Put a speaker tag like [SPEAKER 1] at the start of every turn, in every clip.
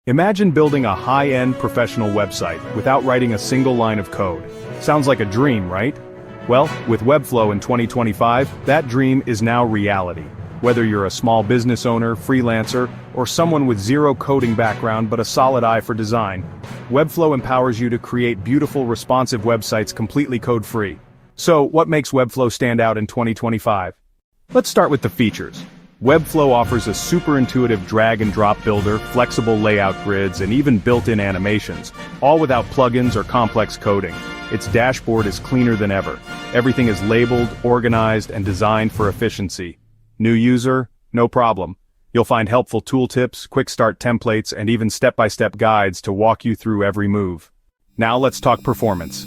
[SPEAKER 1] Imagine building a high-end professional website without writing a single line of code. Sounds like a dream, right? Well, with Webflow in 2025, that dream is now reality. Whether you're a small business owner, freelancer, or someone with zero coding background but a solid eye for design, Webflow empowers you to create beautiful, responsive websites completely code-free. So, what makes Webflow stand out in 2025? Let's start with the features. Webflow offers a super intuitive drag-and-drop builder, flexible layout grids, and even built-in animations, all without plugins or complex coding. Its dashboard is cleaner than ever. Everything is labeled, organized, and designed for efficiency. New user? No problem. You'll find helpful tooltips, quick start templates, and even step-by-step guides to walk you through every move. Now let's talk performance.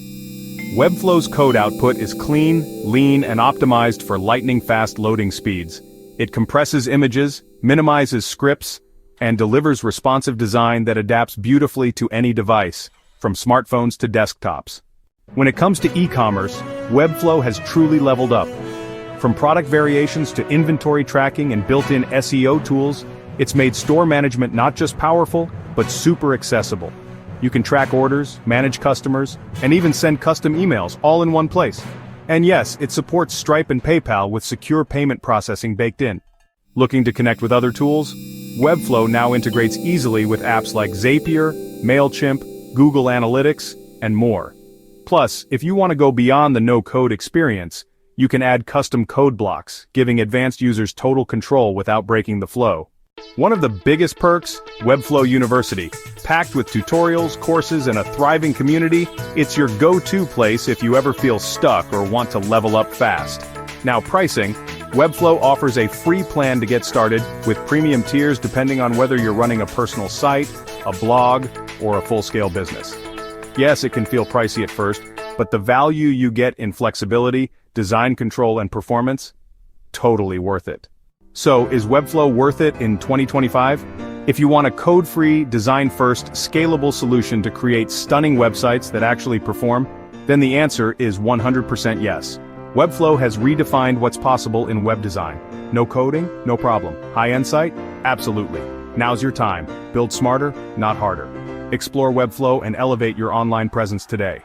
[SPEAKER 1] Webflow's code output is clean, lean, and optimized for lightning-fast loading speeds. It compresses images, minimizes scripts, and delivers responsive design that adapts beautifully to any device, from smartphones to desktops. When it comes to e-commerce, Webflow has truly leveled up. From product variations to inventory tracking and built-in SEO tools, it's made store management not just powerful, but super accessible. You can track orders, manage customers, and even send custom emails all in one place. And yes, it supports Stripe and PayPal with secure payment processing baked in. Looking to connect with other tools? Webflow now integrates easily with apps like Zapier, MailChimp, Google Analytics, and more. Plus, if you want to go beyond the no-code experience, you can add custom code blocks, giving advanced users total control without breaking the flow. One of the biggest perks, Webflow University. Packed with tutorials, courses, and a thriving community, it's your go-to place if you ever feel stuck or want to level up fast. Now pricing, Webflow offers a free plan to get started, with premium tiers depending on whether you're running a personal site, a blog, or a full-scale business. Yes, it can feel pricey at first, but the value you get in flexibility, design control, and performance? Totally worth it. So, is Webflow worth it in 2025? If you want a code-free, design-first, scalable solution to create stunning websites that actually perform, then the answer is 100% yes. Webflow has redefined what's possible in web design. No coding? No problem. High-end site? Absolutely. Now's your time. Build smarter, not harder. Explore Webflow and elevate your online presence today.